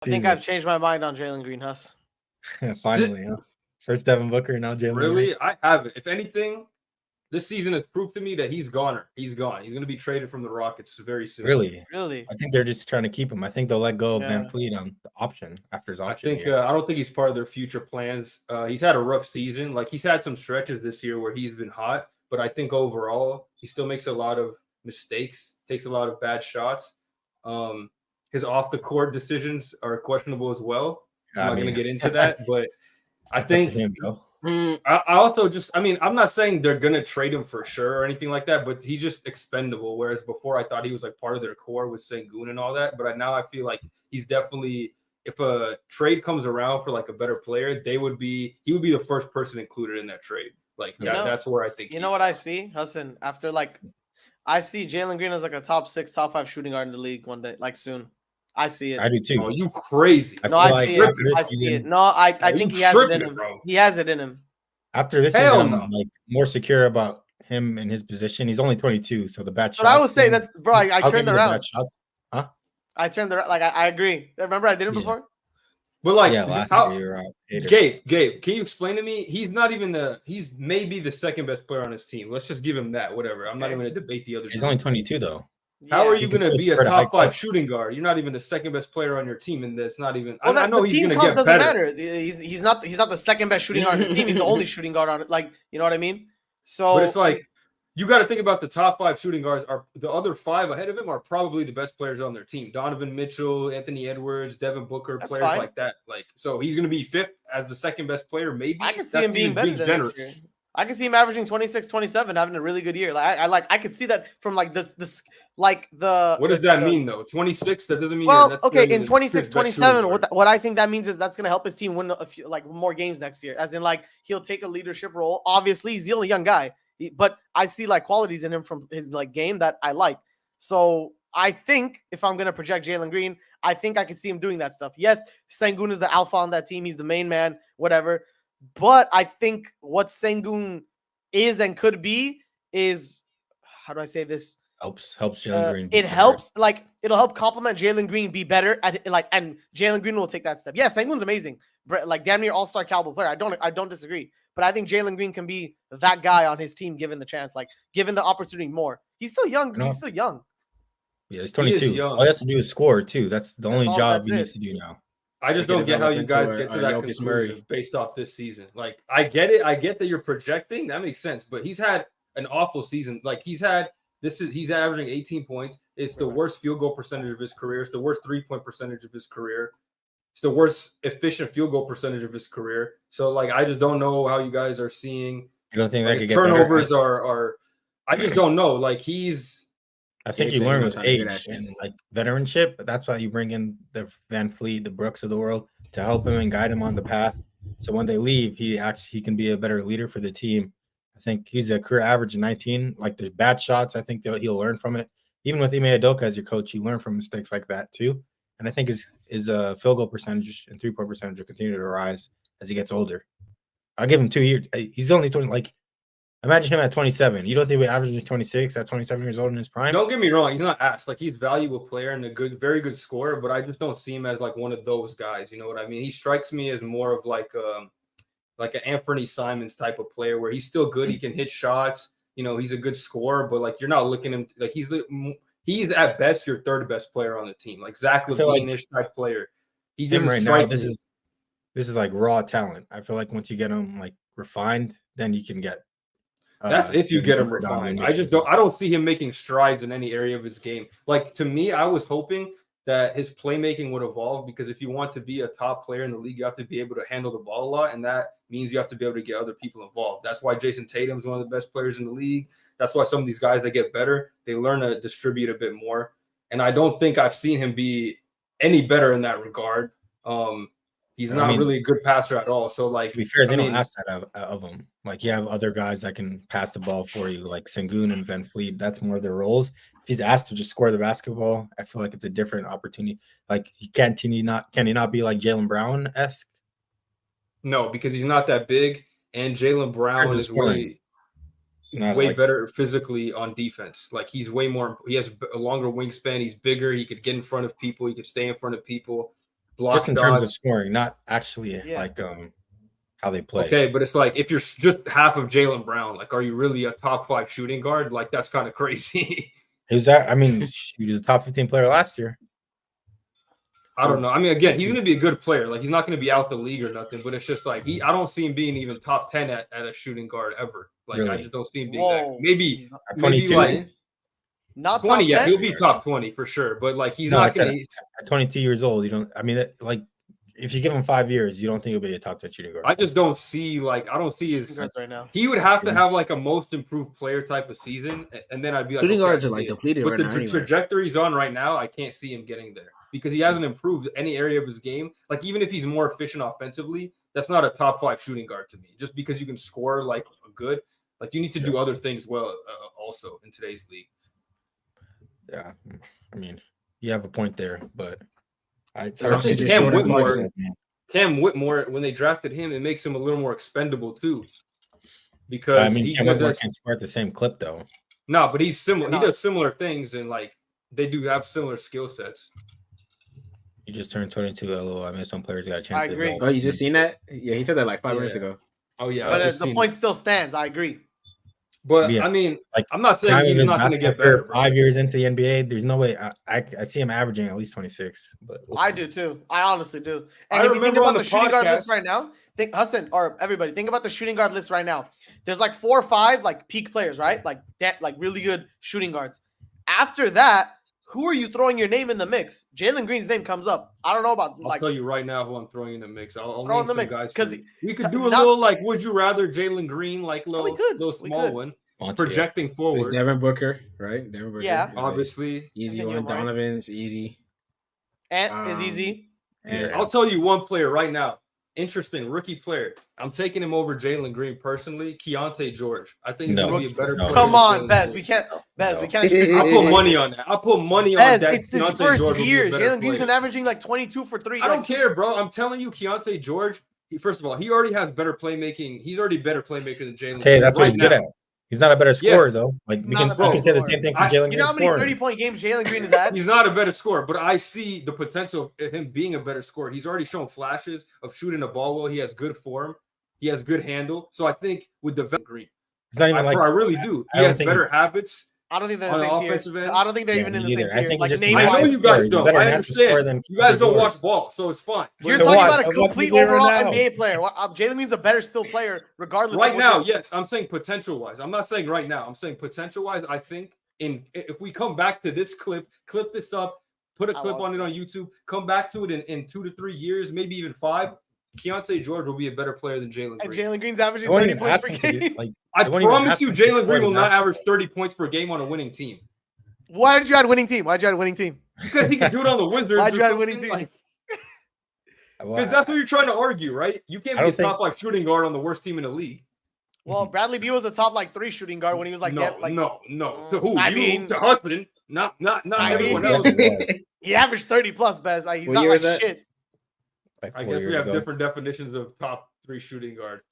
I think I've changed my mind on Jalen Green, Huss. Finally, huh? First Devin Booker, now Jalen Green. Really? I haven't. If anything, this season has proved to me that he's gone. He's gone. He's going to be traded from the Rockets very soon. Really? Really? I think they're just trying to keep him. I think they'll let go of Van Fleet on the option after his option. I don't think he's part of their future plans. He's had a rough season. Like, he's had some stretches this year where he's been hot, but I think overall he still makes a lot of mistakes, takes a lot of bad shots. His off the court decisions are questionable as well. I'm not going to get into that, but I think I also just, I'm not saying they're going to trade him for sure or anything like that, but he's just expendable. Whereas before I thought he was like part of their core with Sengun and all that. But now I feel like he's definitely, if a trade comes around for like a better player, he would be the first person included in that trade. Like, that's where I think. You know what I see, Hassan? After I see Jalen Green as like a top 6, top 5 shooting guard in the league one day, like soon. I see it. I do too. Oh, you crazy? No, I see it. I see it. No, I think he has it in him. Bro. He has it in him. After this, I'm like more secure about him and his position. He's only 22, so the bad shots. But I would say that's bro. I turned around. Shots. Huh? I turned around. Like I agree. Remember, I did it before. But like, Gabe, can you explain to me? He's not even he's maybe the second best player on his team. Let's just give him that. Whatever. I'm not even going to debate the other. He's only 22 though. How are you going to be a top 5 shooting guard? You're not even the second best player on your team, and that's not even. Well, I know he's going to get doesn't better. Matter. He's not the second best shooting guard on his team. He's the only shooting guard on it. Like, you know what I mean? So, but it's like you got to think about the top 5 shooting guards. Are the other 5 ahead of him are probably the best players on their team? Donovan Mitchell, Anthony Edwards, Devin Booker, players like that. Like, so he's going to be 5th as the second best player. Maybe I can see him being better than generous. This year. I can see him averaging 26, 27, having a really good year. Like I could see that from like this like the. What does that mean though? 26? That doesn't mean. Well, okay, in 26, 27, what I think that means is that's gonna help his team win a few more games next year. As in, like, he'll take a leadership role. Obviously, he's still a young guy, but I see like qualities in him from his like game that I like. So I think if I'm gonna project Jalen Green, I think I can see him doing that stuff. Yes, Sengun is the alpha on that team. He's the main man, whatever. But I think what Sengun is and could be is, how do I say this? Helps Jalen Green. It helps, like, it'll help complement Jalen Green be better at and Jalen Green will take that step. Yeah, Sengun's amazing, like damn near all-star caliber player. I don't disagree, but I think Jalen Green can be that guy on his team given the chance, like given the opportunity more. He's still young. He's still young. Yeah, he's 22. All he has to do is score too. That's the only job he needs to do now. I just don't get how you guys get to that conclusion based off this season. Like, I get it. I get that you're projecting. That makes sense. But he's had an awful season. Like, he's averaging 18 points. It's the worst field goal percentage of his career. It's the worst 3-point percentage of his career. It's the worst efficient field goal percentage of his career. So, like, I just don't know how you guys are seeing. You don't think his turnovers are I just don't know. Like, I think you learn with age and like veteranship. That's why you bring in the Van Fleet, the Brooks of the world to help him and guide him on the path. So when they leave, he can be a better leader for the team. I think he's a career average of 19. Like, there's bad shots. I think he'll learn from it. Even with Ime Udoka as your coach, you learn from mistakes like that too. And I think his field goal percentage and 3-point percentage will continue to rise as he gets older. I'll give him 2 years. He's only 20. Like, imagine him at 27. You don't think we average 26 at 27 years old in his prime? Don't get me wrong. He's not asked. Like, he's a valuable player and very good scorer, but I just don't see him as like one of those guys. You know what I mean? He strikes me as more of like an Anthony Simons type of player where he's still good. He can hit shots. You know, he's a good scorer, but like, you're not looking at him like he's at best your third best player on the team. Like Zach LaVine-ish type player. He didn't right now. This is like raw talent. I feel like once you get him like refined, then you can get. That's if you get him refined. I don't see him making strides in any area of his game. Like, to me, I was hoping that his playmaking would evolve, because if you want to be a top player in the league, you have to be able to handle the ball a lot, and that means you have to be able to get other people involved. That's why Jason Tatum is one of the best players in the league. That's why some of these guys that get better, they learn to distribute a bit more. And I don't think I've seen him be any better in that regard. He's not really a good passer at all. So, like, to be fair, they don't ask that of him. Like, you have other guys that can pass the ball for you, like Sengun and Van Fleet. That's more their roles. If he's asked to just score the basketball, I feel like it's a different opportunity. Like, can he not be like Jaylen Brown-esque? No, because he's not that big, and Jaylen Brown is way better physically on defense. Like, he's way more. He has a longer wingspan. He's bigger. He could get in front of people. He could stay in front of people. block just in terms of shots. scoring, not actually like how they play. Okay, but it's like if you're just half of Jaylen Brown, like, are you really a top 5 shooting guard? Like, that's kind of crazy. Who's that? I mean, he was a top 15 player last year. I don't know. I mean, again, he's going to be a good player. Like, he's not going to be out the league or nothing. But it's just like I don't see him being even top 10 at a shooting guard ever. Like, really? I just don't see him being that. Maybe 22. Like not 20. Yeah, 10? he'll be top 20 for sure. But like, he's No, not going to. At 22 years old, you don't. I mean, like, if you give him 5 years, you don't think he'll be a top 10 shooting guard. I just don't see I don't see his right now. He would have to have like a most improved player type of season, and then I'd be like, shooting guards are like depleted but right the now. Anyway. trajectory he's on right now, I can't see him getting there because he hasn't improved any area of his game. Like even if he's more efficient offensively, that's not a top 5 shooting guard to me. Just because you can score like good, like you need to do other things well also in today's league. Yeah, I mean, you have a point there, but Cam Whitmore, when they drafted him, it makes him a little more expendable too. Because I mean, Cam Whitmore can't score at the same clip though. No, but he's similar. He does similar things, and like they do have similar skill sets. He just turned 22. LO. I mean, some players got a chance. I agree. Oh, you just seen that? Yeah, he said that like 5 minutes ago. Oh yeah, but the point still stands. I agree. But I mean, like, I'm not saying he's not going to get better. 5 years into the NBA, there's no way. I see him averaging at least 26. But I do too. I honestly do. And if you think about the shooting guard list right now, think Hassan or everybody, think about the shooting guard list right now. There's like 4 or 5 like peak players, right? Like that, like really good shooting guards. After that, who are you throwing your name in the mix? Jalen Green's name comes up. I don't know about. I'll tell you right now who I'm throwing in the mix. I'll throw name in the some mix guys because we could do a little like, would you rather Jalen Green, like little small one. Projecting forward. There's Devin Booker, right? Devin Booker. Yeah. Obviously. Like easy one. Donovan is easy. Ant is easy. And I'll tell you one player right now. Interesting rookie player. I'm taking him over Jalen Green personally. Keontae George. I think he's going to be a better player. Come on, Bez. We can't. Bez, we can't. I'll put money on that. I'll put money on that. It's his first year. Jalen Green's been averaging like 22 for 3. I don't care, bro. I'm telling you, Keontae George, first of all, he already has better playmaking. He's already a better playmaker than Jalen Green. Okay, that's what he's good at. He's not a better scorer, though. Like we can say the same thing for Jalen Green. You know how many 30-point games Jalen Green has had? He's not a better scorer, but I see the potential of him being a better scorer. He's already shown flashes of shooting the ball well. He has good form. He has good handle. So I think with Devin Green, I really do. He has better habits. I don't think they're the same tier. I don't think they're even in the same tier. Like, I know you guys don't. I understand. You guys don't watch ball, so it's fine. You're talking about a complete overall NBA player. Jalen Green's a better still player, regardless. Right now, yes. I'm saying potential-wise. I'm not saying right now. I'm saying potential-wise. I think if we come back to this clip this up, put a clip on it on YouTube, come back to it in 2 to 3 years, maybe even 5. Keontae George will be a better player than Jalen Green. And Jalen Green's averaging 30 points per game. I promise you, Jalen Green will not average 30 points per game on a winning team. Why did you add winning team? Because he can do it on the Wizards. Why'd you add winning team? Because that's what you're trying to argue, right? You can't be a top 5 shooting guard on the worst team in the league. Well, Bradley Beal was a top 3 shooting guard when he was like no. To who? To Husband, not everyone else. He averaged 30 plus, Bez. He's not like shit. I guess we have different definitions of top 3 shooting guard.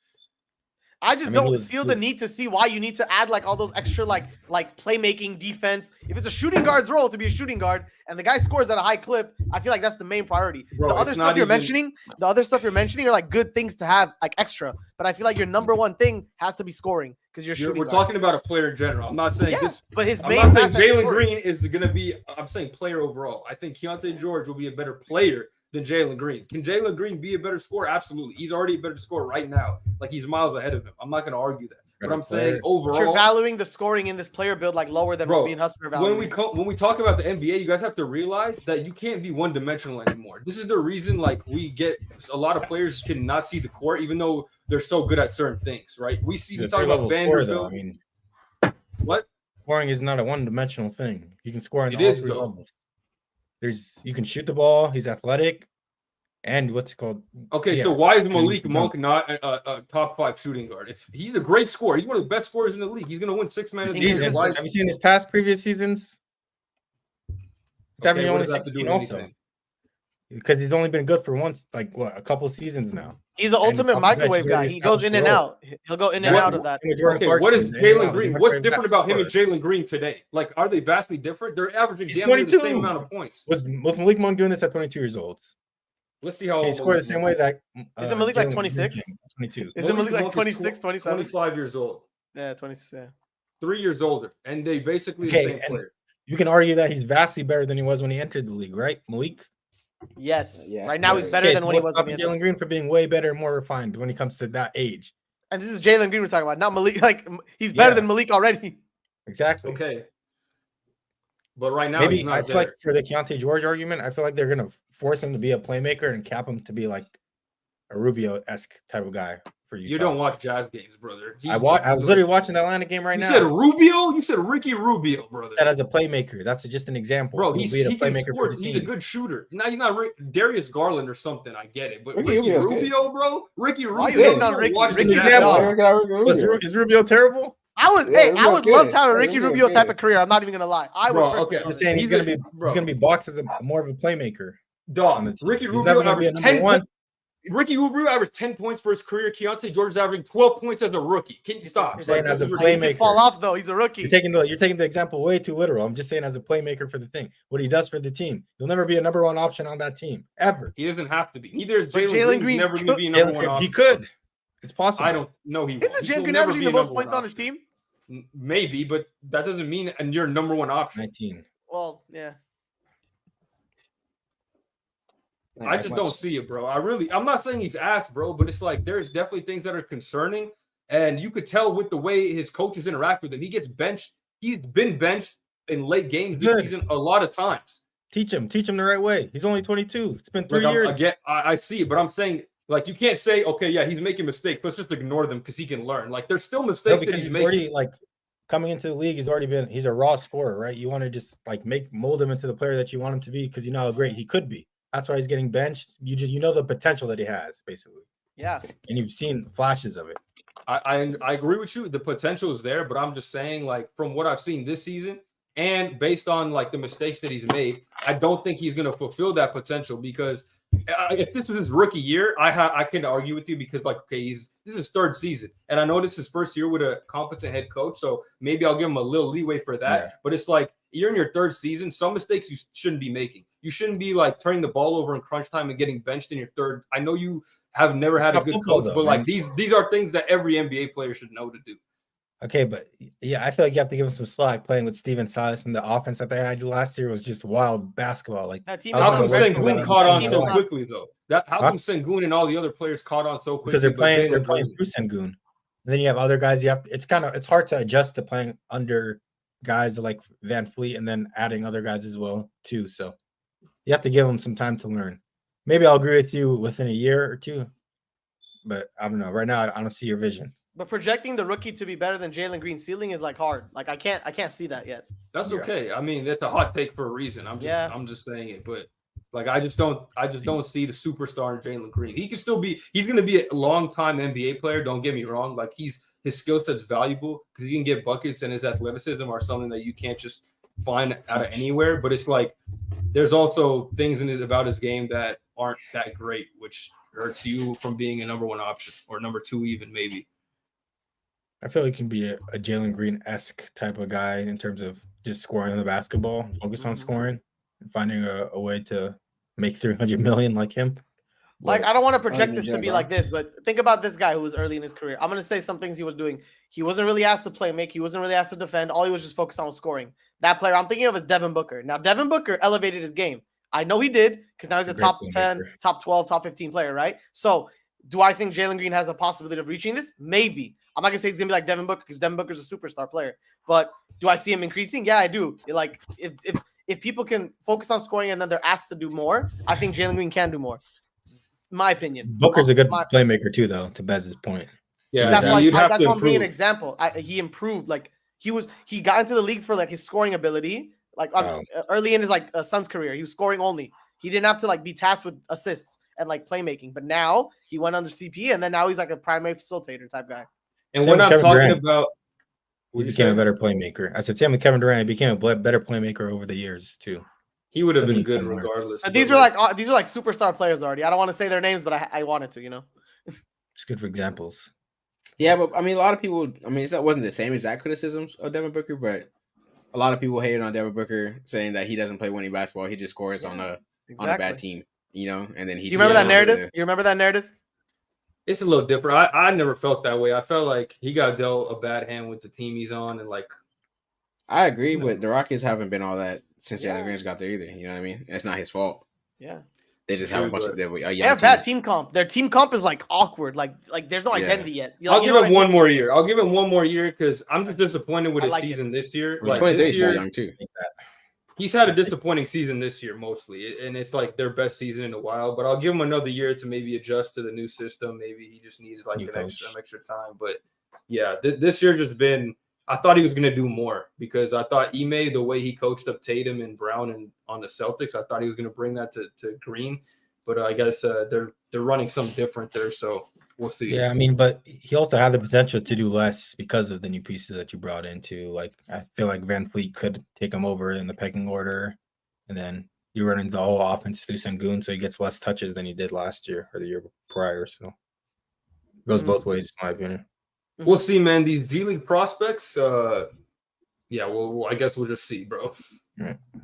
I don't feel the need to see why you need to add all those extra like playmaking defense. If it's a shooting guard's role to be a shooting guard and the guy scores at a high clip, I feel like that's the main priority. Bro, the other stuff you're mentioning are like good things to have extra, but I feel like your number one thing has to be scoring because you're shooting. We're talking about a player in general. I'm not saying this, but his I'm main. not saying Jalen Green is going to be. I'm saying player overall. I think Keontae George will be a better player than Jalen Green. Can Jalen Green be a better scorer? Absolutely. He's already a better scorer right now. He's miles ahead of him. I'm not going to argue that. But I'm saying overall, but you're valuing the scoring in this player build lower than what me and Hassan are valuing. When we talk about the NBA, you guys have to realize that you can't be one-dimensional anymore. This is the reason we get a lot of players cannot see the court, even though they're so good at certain things, right? We talk about Vanderbilt. What? Scoring is not a one-dimensional thing. You can score on all 3 levels. You can shoot the ball. He's athletic, and what's it called? Okay, so why is Malik Monk not a top 5 shooting guard? If he's a great scorer, he's one of the best scorers in the league. He's going to win 6 man of the season. Have you seen his previous seasons? He's having only 16 also. Because he's only been good for a couple seasons now. He's an ultimate microwave guy. He goes in and out. He'll go in and out of that. Okay, what is Jalen Green? What's different about him and Jalen Green today? Are they vastly different? They're averaging the same amount of points. Was Malik Monk doing this at 22 years old? Let's see how He old scored the same way that. Isn't Malik like Jalen 26? Green came, 22. Isn't Malik like Monk is 26, 27? 25 years old. Yeah, 26. Yeah. 3 years older, and they basically the Okay, same and player. you can argue that he's vastly better than he was when he entered the league, right, Malik? Yes. Yeah. Right now he's Yes. better Okay, than so when he what's was when he stopping entered. Jalen Green from being way better and more refined when it comes to that age. And this is Jalen Green we're talking about, not Malik. Like he's better Yeah. than Malik already. Exactly. Okay, but right now Maybe he's I not feel there. like for the Keontae George argument, I feel like they're gonna force him to be a playmaker and cap him to be like a Rubio-esque type of guy for Utah. You don't watch Jazz games, brother. I was literally watching the Atlanta game right You now. said Rubio? You said Ricky Rubio, brother. Said as a playmaker. That's just an example. Bro, He'll he be a can playmaker score. for the He's a team. good shooter. Now you're not Darius Garland or something. I get it, but Ricky Ricky Rubio's Rubio, bro, Ricky Why Rubio. you hating on don't Ricky? watch the Ricky's Jazz good, games. dog. Is Rubio terrible? I would, Yeah, hey, I Rubio's would love good. to have a Yeah, Ricky Rubio's Rubio type good. of career. I'm not even gonna lie. I would Bro, personally okay. love Just it. saying he's gonna Bro. be boxed as more of a playmaker. on the Dog, team. Ricky He's Rubio never gonna be a averaged number 10 one. Ricky Rubio averaged 10 points for his career. Keontae George is averaging 12 points as a rookie. Can you stop? He's saying like, as a he can playmaker. fall off though. He's a rookie. You're taking the example way too literal. I'm just saying as a playmaker for the thing, what he does for the team. He'll never be a number one option on that team ever. He doesn't have to be. Neither is But Jalen Jalen Green. Green Never going to be a Jalen number one Green, option. he could. It's possible. I don't know. He Isn't won't. Jalen He'll Green never averaging be the a most number points one on his option. team? Maybe, but that doesn't mean and you're number one option. 19. Well, yeah. I just don't see it, bro. I'm not saying he's ass, bro, but it's like there's definitely things that are concerning. And you could tell with the way his coaches interact with him. He gets benched. He's been benched in late games this season a lot of times. Teach him the right way. He's only 22. It's been 3 years. I see it, but I'm saying, like, you can't say, okay, yeah, he's making mistakes. Let's just ignore them because he can learn. Like, there's still mistakes that he's making. Already, like, coming into the league, he's a raw scorer, right? You want to just, like, mold him into the player that you want him to be because you know how great he could be. That's why he's getting benched. You know the potential that he has, basically. Yeah. And you've seen flashes of it. I agree with you. The potential is there, but I'm just saying, like, from what I've seen this season and based on, like, the mistakes that he's made, I don't think he's going to fulfill that potential because if this was his rookie year, I can argue with you because, like, okay, this is his third season. And I know this is his first year with a competent head coach, so maybe I'll give him a little leeway for that. Yeah. But it's like you're in your third season. Some mistakes you shouldn't be making. You shouldn't be, like, turning the ball over in crunch time and getting benched in your third. I know you have never had a good coach, but like these are things that every NBA player should know to do. Okay, but yeah, I feel like you have to give him some slack. Playing with Steven Silas and the offense that they had last year was just wild basketball. Like that team. How come Sengun caught on so quickly though? How come Sengun and all the other players caught on so quickly? Because they're playing through Sengun. And then you have other guys. It's hard to adjust to playing under guys like Van Fleet and then adding other guys as well too. So you have to give them some time to learn. Maybe I'll agree with you within a year or two, but I don't know. Right now, I don't see your vision. But projecting the rookie to be better than Jalen Green's ceiling is like hard. Like I can't see that yet. That's okay. I mean, that's a hot take for a reason. I'm just saying it. But like I just don't see the superstar in Jalen Green. He can still be. He's going to be a long-time NBA player. Don't get me wrong. Like his skill set's valuable because he can get buckets and his athleticism are something that you can't just find out of anywhere. But it's like there's also things about his game that aren't that great, which hurts you from being a number one option or number two even maybe. I feel like he can be a Jalen Green-esque type of guy in terms of just scoring on the basketball, focus on scoring, and finding a way to make $300 million like him. Like, I don't want to project this to be like this, but think about this guy who was early in his career. I'm going to say some things he was doing. He wasn't really asked to play make. He wasn't really asked to defend. All he was just focused on was scoring. That player I'm thinking of is Devin Booker. Now, Devin Booker elevated his game. I know he did because now he's a top 10, top 12, top 15 player, right? So do I think Jalen Green has a possibility of reaching this? Maybe. I'm not going to say he's going to be like Devin Booker because Devin Booker's a superstar player. But do I see him increasing? Yeah, I do. Like, if people can focus on scoring and then they're asked to do more, I think Jalen Green can do more. My opinion. Booker's a good playmaker too, though, to Bez's point. Yeah, that's why I'm being an example. He improved. Like he got into the league for like his scoring ability. Like early in his like Suns career, he was scoring only. He didn't have to like be tasked with assists and like playmaking. But now he went under CP, and then now he's like a primary facilitator type guy. And when I'm talking about, he became a better playmaker. I said, same with Kevin Durant. He became a better playmaker over the years too. He would have been good regardless. These were like superstar players already. I don't want to say their names, but I wanted to, you know. It's good for examples. Yeah, but I mean, a lot of people. I mean, it wasn't the same exact criticisms of Devin Booker, but a lot of people hated on Devin Booker, saying that he doesn't play winning basketball. He just scores on a bad team. and then he. You remember that narrative? You remember that narrative? It's a little different. I never felt that way. I felt like he got dealt a bad hand with the team he's on, and like. I agree, but the Rockets haven't been all that since Jalen Green got there either. You know what I mean? It's not his fault. Yeah. They just have a bunch of they have bad team comp. Their team comp is like awkward. Like there's no identity yet. I'll give him one more year. I'll give him one more year because I'm just disappointed with his season this year. Like 23 is still young too. He's had a disappointing season this year mostly, and it's like their best season in a while. But I'll give him another year to maybe adjust to the new system. Maybe he just needs like some extra time. But yeah, this year just been. I thought he was going to do more because I thought Ime, the way he coached up Tatum and Brown and on the Celtics, I thought he was going to bring that to Green. But I guess they're running something different there, so we'll see. Yeah, I mean, but he also had the potential to do less because of the new pieces that you brought into. Like, I feel like Van Fleet could take him over in the pecking order, and then you run into the whole offense through Sengun, so he gets less touches than he did last year or the year prior. So it goes both ways, in my opinion. We'll see, man. These G League prospects, well, I guess we'll just see, bro. Right.